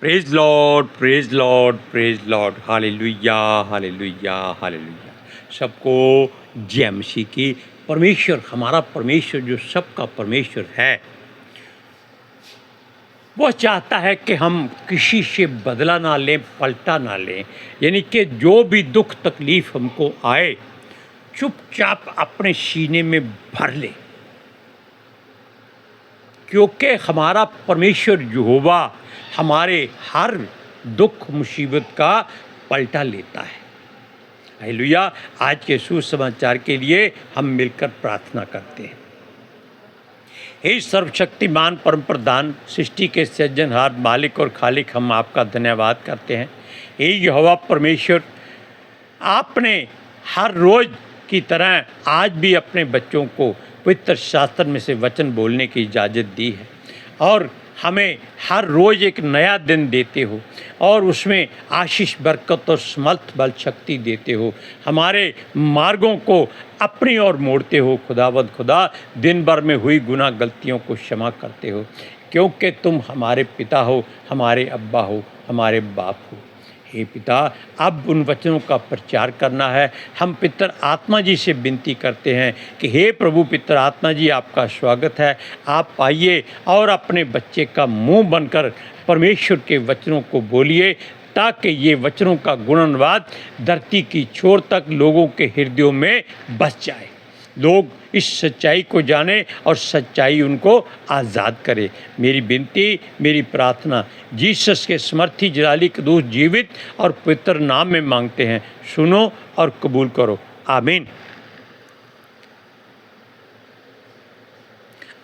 Praise Lord, praise Lord, praise Lord. Hallelujah, hallelujah, hallelujah. सबको जय मसीह की। परमेश्वर, हमारा परमेश्वर जो सबका परमेश्वर है, वह चाहता है कि हम किसी से बदला ना लें, पलटा ना लें। यानी कि जो भी दुख तकलीफ हमको आए, चुपचाप अपने सीने में भर ले, क्योंकि हमारा परमेश्वर यहोवा हमारे हर दुख मुसीबत का पलटा लेता है। हालेलुया। आज के सुसमाचार के लिए हम मिलकर प्रार्थना करते हैं। हे सर्वशक्तिमान परम प्रधान, सृष्टि के सृजनहार, मालिक और खालिक, हम आपका धन्यवाद करते हैं। हे यहोवा परमेश्वर, आपने हर रोज़ की तरह आज भी अपने बच्चों को पवित्र शास्त्र में से वचन बोलने की इजाज़त दी है और हमें हर रोज़ एक नया दिन देते हो और उसमें आशीष, बरकत और समर्थ, बल, शक्ति देते हो। हमारे मार्गों को अपनी ओर मोड़ते हो। खुदावंद खुदा, दिन भर में हुई गुनाह गलतियों को क्षमा करते हो, क्योंकि तुम हमारे पिता हो, हमारे अब्बा हो, हमारे बाप हो। हे पिता, अब उन वचनों का प्रचार करना है। हम पितर आत्मा जी से विनती करते हैं कि हे प्रभु पितर आत्मा जी, आपका स्वागत है। आप आइए और अपने बच्चे का मुंह बनकर परमेश्वर के वचनों को बोलिए, ताकि ये वचनों का गुणानुवाद धरती की छोर तक लोगों के हृदयों में बस जाए। लोग इस सच्चाई को जाने और सच्चाई उनको आज़ाद करे। मेरी विनती, मेरी प्रार्थना जीसस के समर्थी, जलाली, कदूस, जीवित और पवित्र नाम में मांगते हैं। सुनो और कबूल करो। आमीन।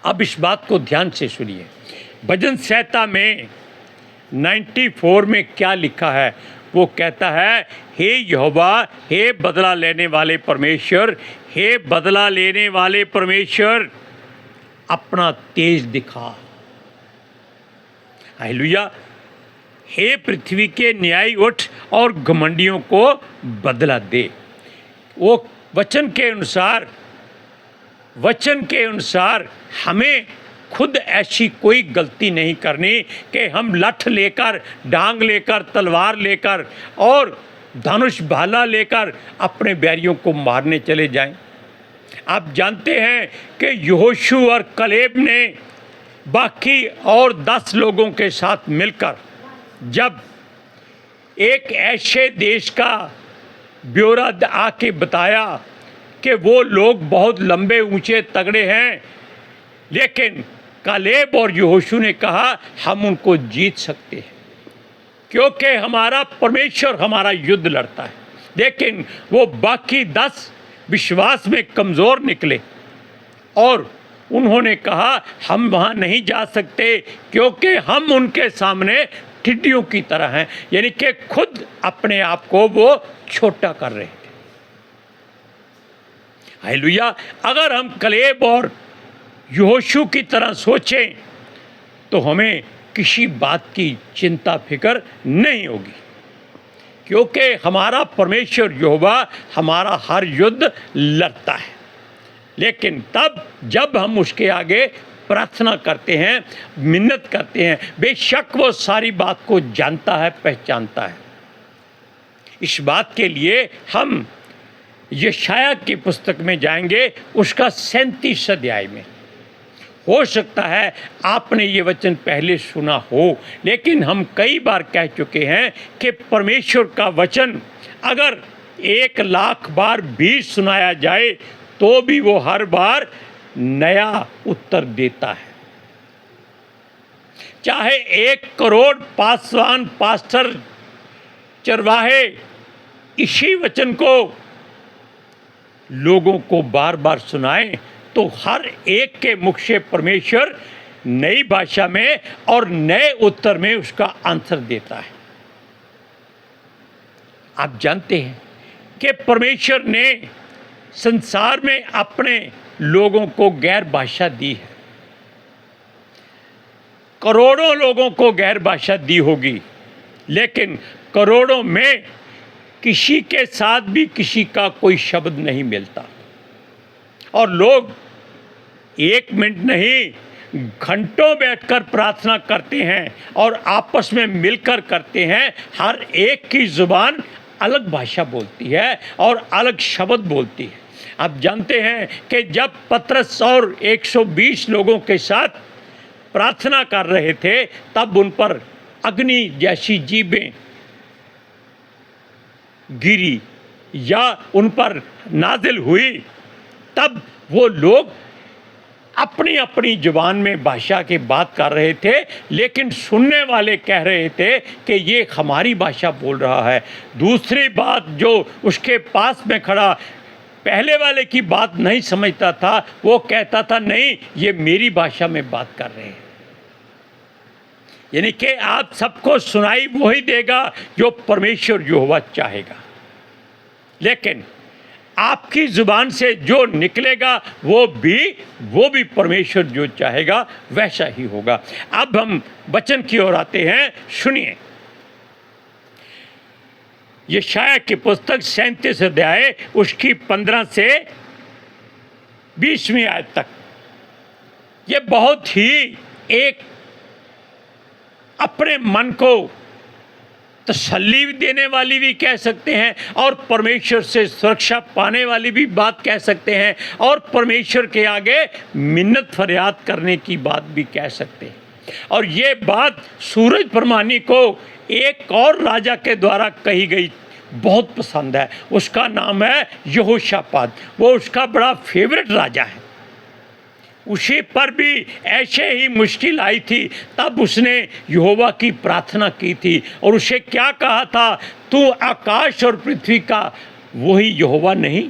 अब इस बात को ध्यान से सुनिए। भजन संहिता में 94 में क्या लिखा है? वो कहता है, हे यहोवा, हे बदला लेने वाले परमेश्वर, हे बदला लेने वाले परमेश्वर, अपना तेज दिखा। हालेलुया। हे पृथ्वी के न्यायी, उठ और घमंडियों को बदला दे। वो वचन के अनुसार हमें खुद ऐसी कोई गलती नहीं करनी कि हम लठ लेकर, डांग लेकर, तलवार लेकर और धनुष भाला लेकर अपने बैरियों को मारने चले जाएं। आप जानते हैं कि यहोशू और कलेब ने बाकी और 10 लोगों के साथ मिलकर जब एक ऐसे देश का ब्यौरा आके बताया कि वो लोग बहुत लंबे, ऊंचे, तगड़े हैं, लेकिन कलेब और यहोशू ने कहा हम उनको जीत सकते हैं, क्योंकि हमारा परमेश्वर हमारा युद्ध लड़ता है। लेकिन वो बाकी 10 विश्वास में कमज़ोर निकले और उन्होंने कहा हम वहाँ नहीं जा सकते, क्योंकि हम उनके सामने टिड्डियों की तरह हैं। यानी कि खुद अपने आप को वो छोटा कर रहे थे। हालेलुया। अगर हम कलेब और यहोशू की तरह सोचें तो हमें किसी बात की चिंता फिक्र नहीं होगी, क्योंकि हमारा परमेश्वर यहोवा हमारा हर युद्ध लड़ता है। लेकिन तब जब हम उसके आगे प्रार्थना करते हैं, मिन्नत करते हैं, बेशक वो सारी बात को जानता है, पहचानता है। इस बात के लिए हम यशाया की पुस्तक में जाएंगे, उसका 37 अध्याय में। हो सकता है आपने ये वचन पहले सुना हो, लेकिन हम कई बार कह चुके हैं कि परमेश्वर का वचन अगर 1,00,000 बार भी सुनाया जाए तो भी वो हर बार नया उत्तर देता है। चाहे 1 करोड़ पासवान, पास्टर, चरवाहे इसी वचन को लोगों को बार बार सुनाएं, तो हर एक के मुख से परमेश्वर नई भाषा में और नए उत्तर में उसका आंसर देता है। आप जानते हैं कि परमेश्वर ने संसार में अपने लोगों को गैर भाषा दी है। करोड़ों लोगों को गैर भाषा दी होगी, लेकिन करोड़ों में किसी के साथ भी किसी का कोई शब्द नहीं मिलता। और लोग 1 मिनट नहीं, घंटों बैठकर प्रार्थना करते हैं और आपस में मिलकर करते हैं, हर एक की ज़ुबान अलग भाषा बोलती है और अलग शब्द बोलती है। आप जानते हैं कि जब पतरस और 120 लोगों के साथ प्रार्थना कर रहे थे, तब उन पर अग्नि जैसी जीभें गिरी या उन पर नाजिल हुई। तब वो लोग अपनी अपनी जुबान में भाषा की बात कर रहे थे, लेकिन सुनने वाले कह रहे थे कि ये हमारी भाषा बोल रहा है। दूसरी बात, जो उसके पास में खड़ा पहले वाले की बात नहीं समझता था, वो कहता था नहीं, ये मेरी भाषा में बात कर रहे हैं। यानी कि आप सबको सुनाई वही देगा जो परमेश्वर यहोवा चाहेगा, लेकिन आपकी ज़ुबान से जो निकलेगा वो भी परमेश्वर जो चाहेगा वैसा ही होगा। अब हम वचन की ओर आते हैं, सुनिए। यशायाह की पुस्तक 37 अध्याय उसकी 15 से 20वीं आयत तक, ये बहुत ही एक अपने मन को तसल्ली देने वाली भी कह सकते हैं और परमेश्वर से सुरक्षा पाने वाली भी बात कह सकते हैं और परमेश्वर के आगे मिन्नत फरियाद करने की बात भी कह सकते हैं। और ये बात सूरज प्रमाणी को एक और राजा के द्वारा कही गई बहुत पसंद है। उसका नाम है यहोशापात। वो उसका बड़ा फेवरेट राजा है। उसी पर भी ऐसे ही मुश्किल आई थी, तब उसने यहोवा की प्रार्थना की थी और उसे क्या कहा था, तू आकाश और पृथ्वी का वही यहोवा नहीं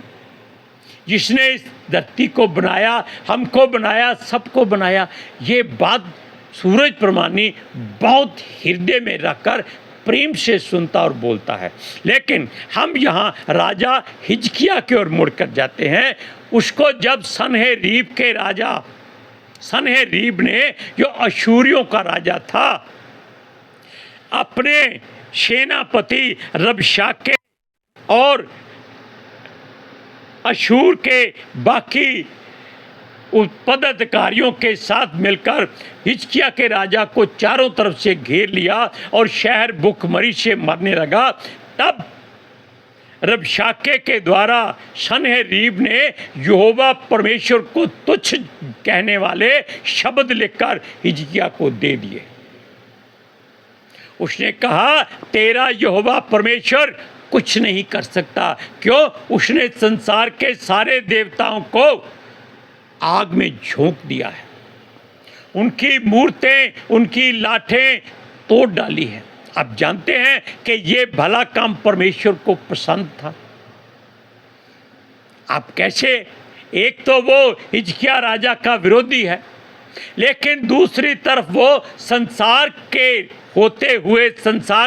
जिसने इस धरती को बनाया, हमको बनाया, सबको बनाया। ये बात सूरज प्रमाणी बहुत हृदय में रखकर प्रेम से सुनता और बोलता है। लेकिन हम यहाँ राजा हिजकिय्याह की ओर मुड़कर जाते हैं। उसको जब सन्हेरीब ने, जो अशूरियों का राजा था, अपने सेनापति रबशाके और अशूर के बाकी पदाधिकारियों के साथ मिलकर हिजकिय्याह के राजा को चारों तरफ से घेर लिया और शहर भूखमरी से मरने लगा, तब रबशाके के द्वारा सन्हेरीब ने यहोवा परमेश्वर को तुच्छ कहने वाले शब्द लिखकर हिजकिय्याह को दे दिए। उसने कहा, तेरा यहोवा परमेश्वर कुछ नहीं कर सकता। क्यों? उसने संसार के सारे देवताओं को आग में झोंक दिया है, उनकी मूर्तें, उनकी लाठें तोड़ डाली हैं। आप जानते हैं कि ये भला काम परमेश्वर को पसंद था। आप कैसे, एक तो वो हिजकिय्याह राजा का विरोधी है, लेकिन दूसरी तरफ वो संसार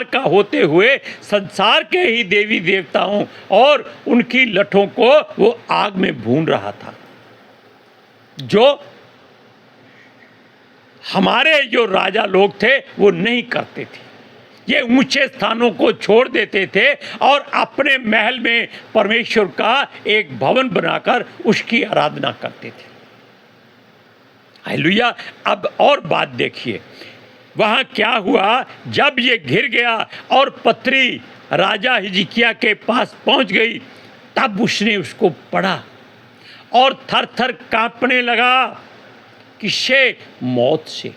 का होते हुए संसार के ही देवी देवताओं और उनकी लठों को वो आग में भून रहा था। जो हमारे जो राजा लोग थे वो नहीं करते थे। ये ऊंचे स्थानों को छोड़ देते थे और अपने महल में परमेश्वर का एक भवन बनाकर उसकी आराधना करते थे। हालेलुया। अब और बात देखिए, वहाँ क्या हुआ। जब ये घिर गया और पत्री राजा हिजकिय्याह के पास पहुँच गई, तब उसने उसको पढ़ा और थर थर कांपने लगा। किससे? मौत से।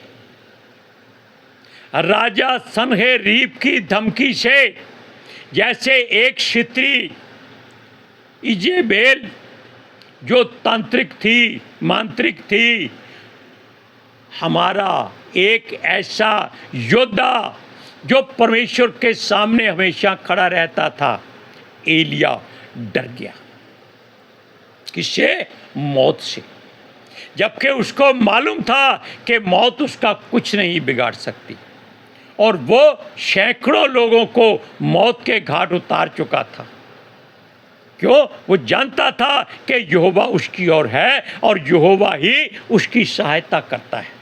राजा सन्हेरीब की धमकी से, जैसे एक क्षत्रिय इजेबेल जो तांत्रिक थी, मांत्रिक थी, हमारा एक ऐसा योद्धा जो परमेश्वर के सामने हमेशा खड़ा रहता था, एलिया, डर गया। किससे? मौत से। जबकि उसको मालूम था कि मौत उसका कुछ नहीं बिगाड़ सकती, और वो सैकड़ों लोगों को मौत के घाट उतार चुका था। क्यों? वो जानता था कि यहोवा उसकी ओर है और यहोवा ही उसकी सहायता करता है।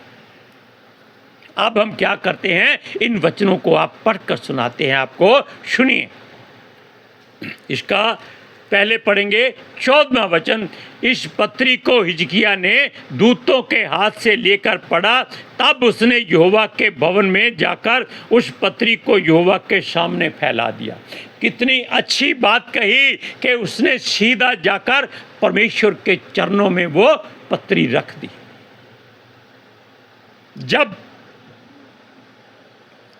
अब हम क्या करते हैं, इन वचनों को आप पढ़कर सुनाते हैं आपको। सुनिए। इसका पहले पढ़ेंगे 14वां वचन। इस पत्री को हिजकिय्याह ने दूतों के हाथ से लेकर पढ़ा, तब उसने यहोवा के भवन में जाकर उस पत्री को यहोवा के सामने फैला दिया। कितनी अच्छी बात कही कि उसने सीधा जाकर परमेश्वर के चरणों में वो पत्री रख दी। जब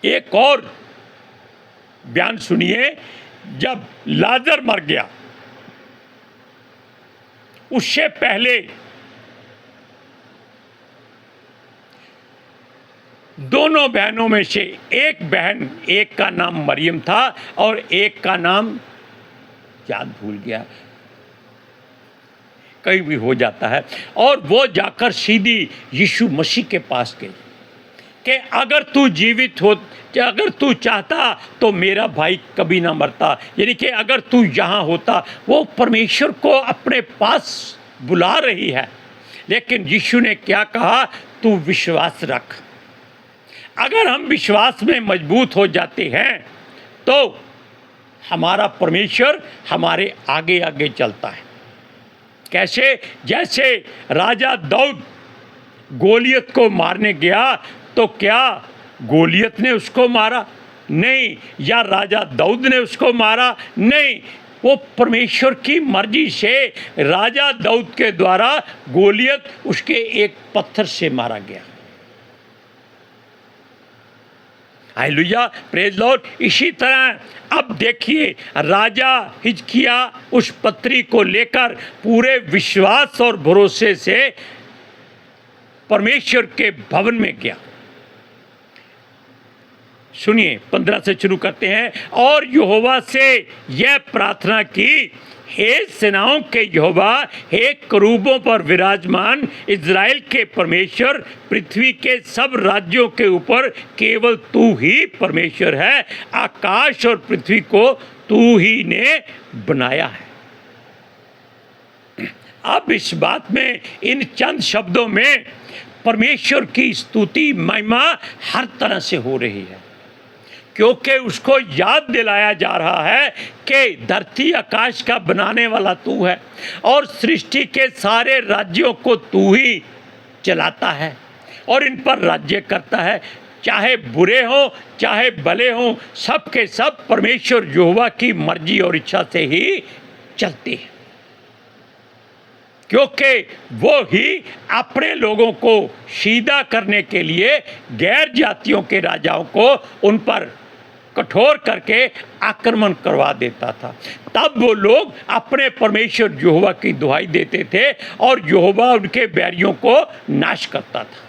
एक और बयान सुनिए, जब लाजर मर गया उससे पहले दोनों बहनों में से एक बहन, एक का नाम मरियम था और एक का नाम याद भूल गया, कहीं भी हो जाता है, और वो जाकर सीधी यीशु मसीह के पास गई कि अगर तू जीवित हो, अगर तू चाहता तो मेरा भाई कभी ना मरता, यानी कि अगर तू यहाँ होता। वो परमेश्वर को अपने पास बुला रही है, लेकिन यीशु ने क्या कहा, तू विश्वास रख। अगर हम विश्वास में मजबूत हो जाते हैं तो हमारा परमेश्वर हमारे आगे आगे चलता है। कैसे? जैसे राजा दाऊद गोलियत को मारने गया तो क्या गोलियत ने उसको मारा? नहीं। या राजा दाऊद ने उसको मारा? नहीं। वो परमेश्वर की मर्जी से राजा दाऊद के द्वारा गोलियत उसके एक पत्थर से मारा गया। Hallelujah, praise Lord. इसी तरह अब देखिए, राजा हिजकिय्याह उस पत्री को लेकर पूरे विश्वास और भरोसे से परमेश्वर के भवन में गया। सुनिए, 15 से शुरू करते हैं। और यहोवा से यह प्रार्थना की, हे सेनाओं के यहोवा, हे करूबों पर विराजमान इज़राइल के परमेश्वर, पृथ्वी के सब राज्यों के ऊपर केवल तू ही परमेश्वर है। आकाश और पृथ्वी को तू ही ने बनाया है। अब इस बात में, इन चंद शब्दों में परमेश्वर की स्तुति महिमा हर तरह से हो रही है, क्योंकि उसको याद दिलाया जा रहा है कि धरती आकाश का बनाने वाला तू है और सृष्टि के सारे राज्यों को तू ही चलाता है और इन पर राज्य करता है। चाहे बुरे हों चाहे भले हों, सब के सब परमेश्वर यहोवा की मर्जी और इच्छा से ही चलते हैं, क्योंकि वो ही अपने लोगों को सीधा करने के लिए गैर जातियों के राजाओं को उन पर कठोर करके आक्रमण करवा देता था। तब वो लोग अपने परमेश्वर यहोवा की दुहाई देते थे और यहोवा उनके बैरियों को नाश करता था।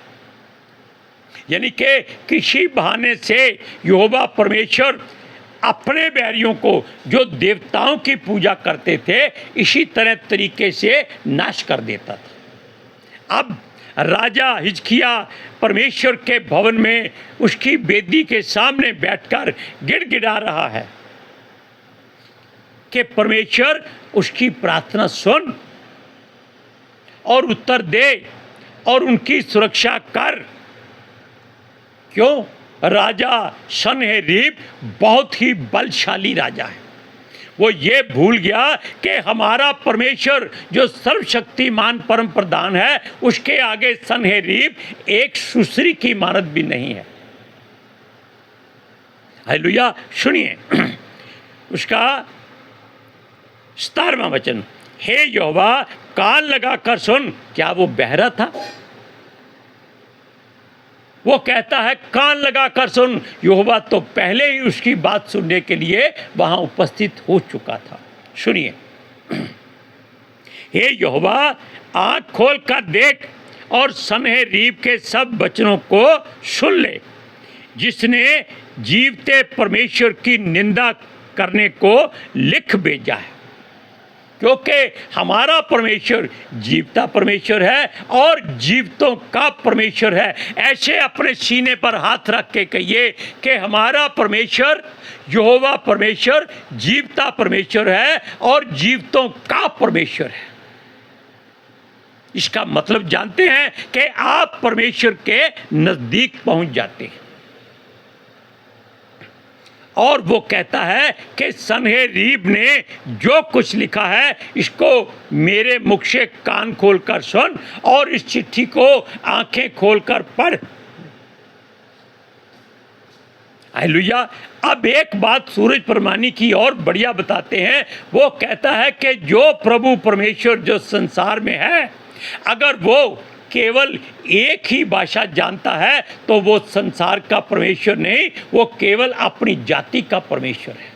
यानी कि किसी बहाने से यहोवा परमेश्वर अपने बैरियों को, जो देवताओं की पूजा करते थे, इसी तरह तरीके से नाश कर देता था। अब राजा हिजकिय्याह परमेश्वर के भवन में उसकी वेदी के सामने बैठकर गिड़गिड़ा रहा है कि परमेश्वर उसकी प्रार्थना सुन और उत्तर दे और उनकी सुरक्षा कर। क्यों? राजा सन्हेरीब बहुत ही बलशाली राजा है। वो ये भूल गया कि हमारा परमेश्वर जो सर्वशक्तिमान परम प्रधान है, उसके आगे सन्हेरीब एक सुसरी की इमारत भी नहीं है। हालेलुया। सुनिए उसका 17वां वचन, हे यहोवा कान लगाकर सुन। क्या वो बहरा था? वो कहता है कान लगाकर सुन। यहोवा तो पहले ही उसकी बात सुनने के लिए वहां उपस्थित हो चुका था। सुनिए, हे यहोवा आँख खोल कर देख और सन्हेरीब के सब वचनों को सुन ले, जिसने जीवते परमेश्वर की निंदा करने को लिख भेजा है। क्योंकि हमारा परमेश्वर जीवता परमेश्वर है और जीवतों का परमेश्वर है। ऐसे अपने सीने पर हाथ रख के कहिए कि हमारा परमेश्वर यहोवा परमेश्वर जीवता परमेश्वर है और जीवतों का परमेश्वर है। इसका मतलब जानते हैं कि आप परमेश्वर के नजदीक पहुंच जाते हैं। और वो कहता है कि सन्हेरीब ने जो कुछ लिखा है इसको मेरे मुख से कान खोलकर सुन और इस चिट्ठी को आंखें खोलकर पढ़। हालेलुया। अब एक बात सूरज प्रमाणी की और बढ़िया बताते हैं। वो कहता है कि जो प्रभु परमेश्वर जो संसार में है, अगर वो केवल एक ही भाषा जानता है तो वो संसार का परमेश्वर नहीं, वो केवल अपनी जाति का परमेश्वर है।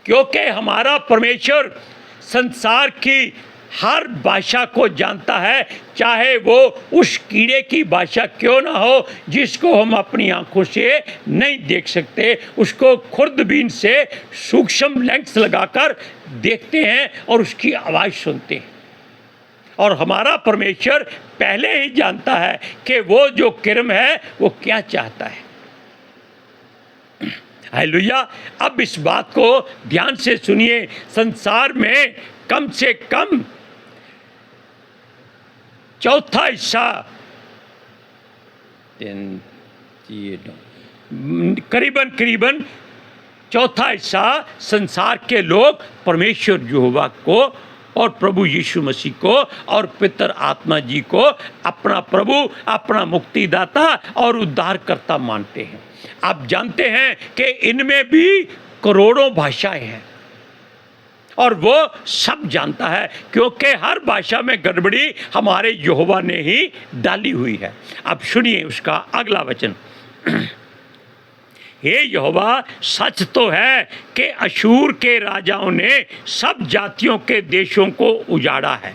क्योंकि हमारा परमेश्वर संसार की हर भाषा को जानता है, चाहे वो उस कीड़े की भाषा क्यों ना हो जिसको हम अपनी आंखों से नहीं देख सकते, उसको खुर्दबीन से सूक्ष्म लेंस लगाकर देखते हैं और उसकी आवाज़ सुनते हैं। और हमारा परमेश्वर पहले ही जानता है कि वो जो किरम है वो क्या चाहता है। हालेलुया। अब इस बात को ध्यान से सुनिए। संसार में कम से कम चौथा हिस्सा करीबन चौथा हिस्सा संसार के लोग परमेश्वर यहोवा को और प्रभु यीशु मसीह को और पितर आत्मा जी को अपना प्रभु, अपना मुक्तिदाता और उद्धारकर्ता मानते हैं। आप जानते हैं कि इनमें भी करोड़ों भाषाएं हैं और वो सब जानता है, क्योंकि हर भाषा में गड़बड़ी हमारे यहोवा ने ही डाली हुई है। अब सुनिए उसका अगला वचन। हे यहोवा, सच तो है कि अशूर के राजाओं ने सब जातियों के देशों को उजाड़ा है,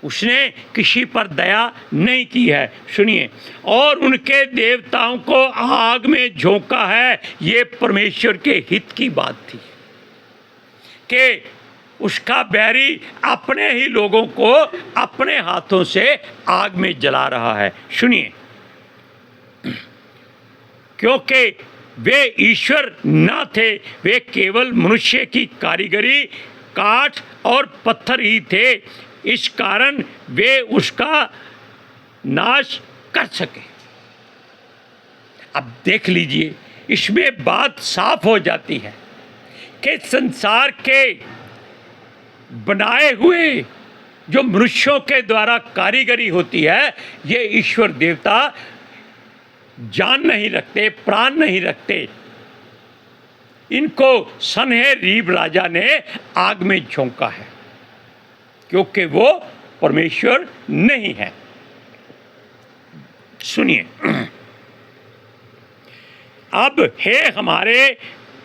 उसने किसी पर दया नहीं की है। सुनिए, और उनके देवताओं को आग में झोंका है। ये परमेश्वर के हित की बात थी कि उसका बैरी अपने ही लोगों को अपने हाथों से आग में जला रहा है। सुनिए, क्योंकि वे ईश्वर न थे, वे केवल मनुष्य की कारीगरी, काठ और पत्थर ही थे, इस कारण वे उसका नाश कर सके। अब देख लीजिए, इसमें बात साफ हो जाती है कि संसार के बनाए हुए जो मनुष्यों के द्वारा कारीगरी होती है, ये ईश्वर देवता जान नहीं रखते, प्राण नहीं रखते। इनको सन्हेरीब राजा ने आग में झोंका है, क्योंकि वो परमेश्वर नहीं है। सुनिए, अब हे हमारे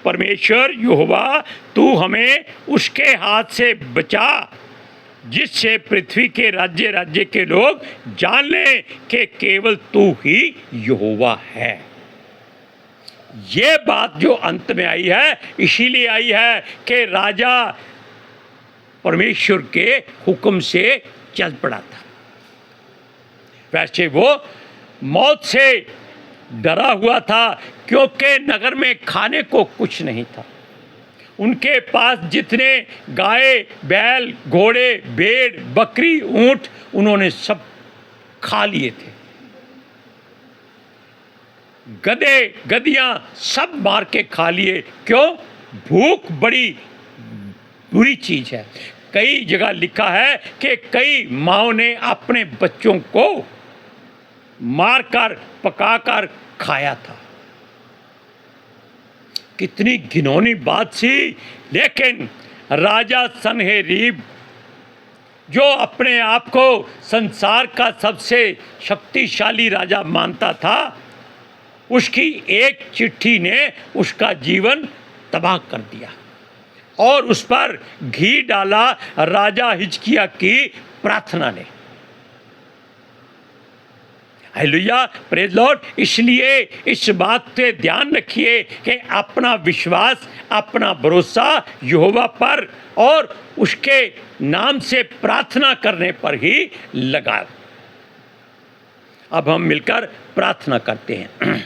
परमेश्वर यहोवा, तू हमें उसके हाथ से बचा, जिससे पृथ्वी के राज्य राज्य के लोग जान लें कि केवल तू ही यहोवा है। ये बात जो अंत में आई है, इसीलिए आई है कि राजा परमेश्वर के हुक्म से चल पड़ा था। वैसे वो मौत से डरा हुआ था, क्योंकि नगर में खाने को कुछ नहीं था। उनके पास जितने गाय, बैल, घोड़े, भेड़, बकरी, ऊंट, उन्होंने सब खा लिए थे। गधे, गधियां सब मार के खा लिए। क्यों? भूख बड़ी बुरी चीज है। कई जगह लिखा है कि कई माँओं ने अपने बच्चों को मारकर, पकाकर खाया था। कितनी घिनौनी बात थी। लेकिन राजा सन्हेरीब, जो अपने आप को संसार का सबसे शक्तिशाली राजा मानता था, उसकी एक चिट्ठी ने उसका जीवन तबाह कर दिया और उस पर घी डाला राजा हिजकिय्याह की प्रार्थना ने। Hallelujah, praise Lord. इसलिए इस बात पे ध्यान रखिए कि अपना विश्वास, अपना भरोसा यहोवा पर और उसके नाम से प्रार्थना करने पर ही लगाओ। अब हम मिलकर प्रार्थना करते हैं।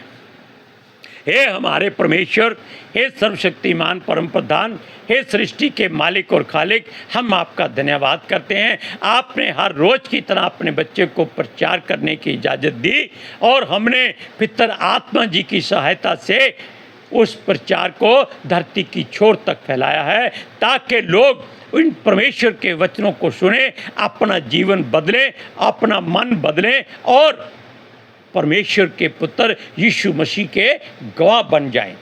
हे हमारे परमेश्वर, हे सर्वशक्तिमान परम प्रधान, हे सृष्टि के मालिक और खालिक, हम आपका धन्यवाद करते हैं। आपने हर रोज़ की तरह अपने बच्चे को प्रचार करने की इजाज़त दी और हमने पितर आत्मा जी की सहायता से उस प्रचार को धरती की छोर तक फैलाया है, ताकि लोग इन परमेश्वर के वचनों को सुने, अपना जीवन बदलें, अपना मन बदलें और परमेश्वर के पुत्र यीशु मसीह के गवाह बन जाएं।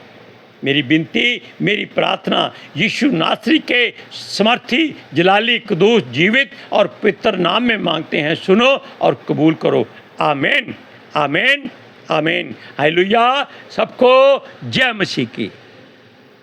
मेरी विनती, मेरी प्रार्थना यीशु नासरी के समर्थी, जलाली, कुदूस, जीवित और पवित्र नाम में मांगते हैं। सुनो और कबूल करो। आमीन, आमीन, आमीन। हालेलुया। सबको जय मसीह की।